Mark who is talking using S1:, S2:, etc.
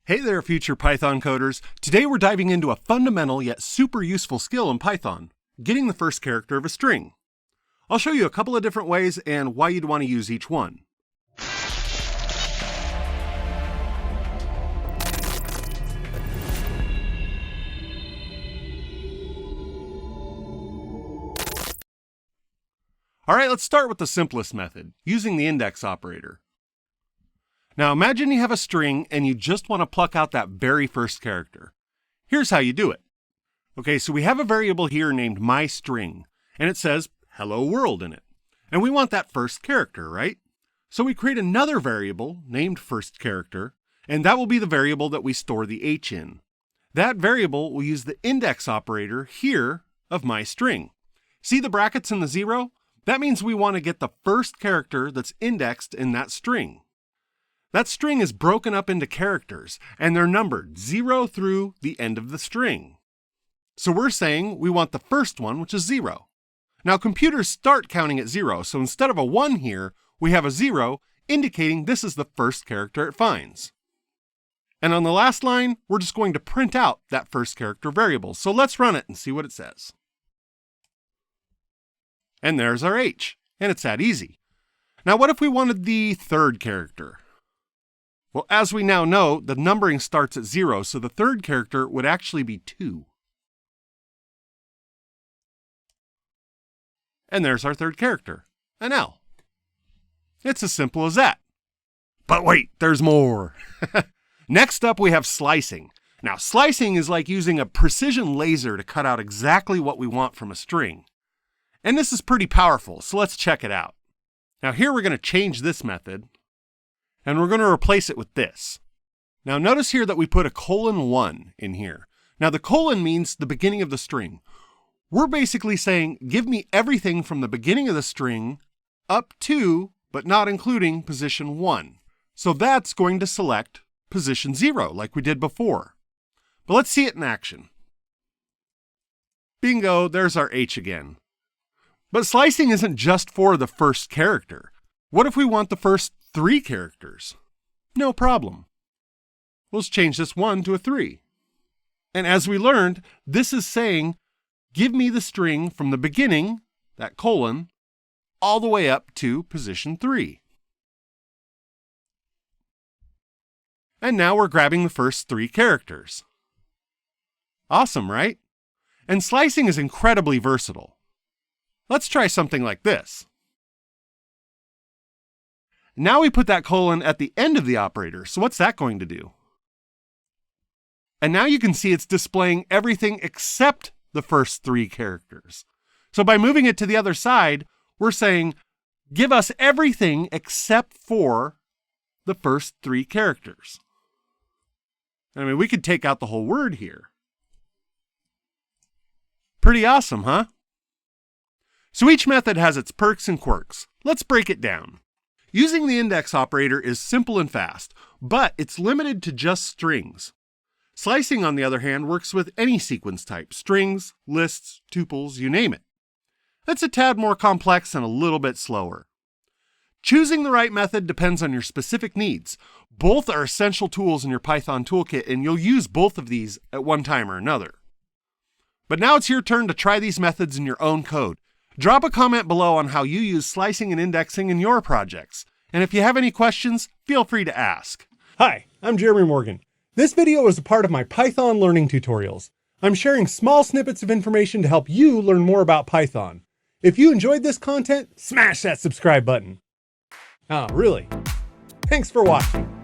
S1: Hey there, future Python coders. Today we're diving into a fundamental yet super useful skill in Python, getting the first character of a string. I'll show you a couple of different ways and why you'd want to use each one. Alright, let's start with the simplest method, using the index operator. Now imagine you have a string and you just want to pluck out that very first character. Here's how you do it. Okay, so we have a variable here named myString, and it says hello world in it. And we want that first character, right? So we create another variable named firstCharacter, and that will be the variable that we store the h in. That variable will use the index operator here of myString. See the brackets and the 0? That means we want to get the first character that's indexed in that string. That string is broken up into characters, and they're numbered 0 through the end of the string. So we're saying we want the first one, which is 0. Now computers start counting at 0, so instead of a 1 here, we have a 0, indicating this is the first character it finds. And on the last line, we're just going to print out that first character variable. So let's run it and see what it says. And there's our h, and it's that easy. Now what if we wanted the third character? Well, as we now know, the numbering starts at 0, so the third character would actually be 2. And there's our third character, an L. It's as simple as that. But wait, there's more. Next up, we have slicing. Now, slicing is like using a precision laser to cut out exactly what we want from a string. And this is pretty powerful, so let's check it out. Now here we're going to change this method, and we're going to replace it with this. Now notice here that we put a :1 in here. Now the colon means the beginning of the string. We're basically saying, give me everything from the beginning of the string up to, but not including, position 1. So that's going to select position 0, like we did before. But let's see it in action. Bingo, there's our h again. But slicing isn't just for the first character. What if we want the first 3 characters? No problem. We'll just change this 1 to a 3. And as we learned, this is saying, give me the string from the beginning, that colon, all the way up to position 3. And now we're grabbing the first 3 characters. Awesome, right? And slicing is incredibly versatile. Let's try something like this. Now we put that colon at the end of the operator, so what's that going to do? And now you can see it's displaying everything except the first 3 characters. So by moving it to the other side, we're saying, give us everything except for the first 3 characters. I mean, we could take out the whole word here. Pretty awesome, huh? So each method has its perks and quirks. Let's break it down. Using the index operator is simple and fast, but it's limited to just strings. Slicing, on the other hand, works with any sequence type, strings, lists, tuples, you name it. It's a tad more complex and a little bit slower. Choosing the right method depends on your specific needs. Both are essential tools in your Python toolkit, and you'll use both of these at one time or another. But now it's your turn to try these methods in your own code. Drop a comment below on how you use slicing and indexing in your projects. And if you have any questions, feel free to ask.
S2: Hi, I'm Jeremy Morgan. This video is a part of my Python learning tutorials. I'm sharing small snippets of information to help you learn more about Python. If you enjoyed this content, smash that subscribe button. Oh, really? Thanks for watching.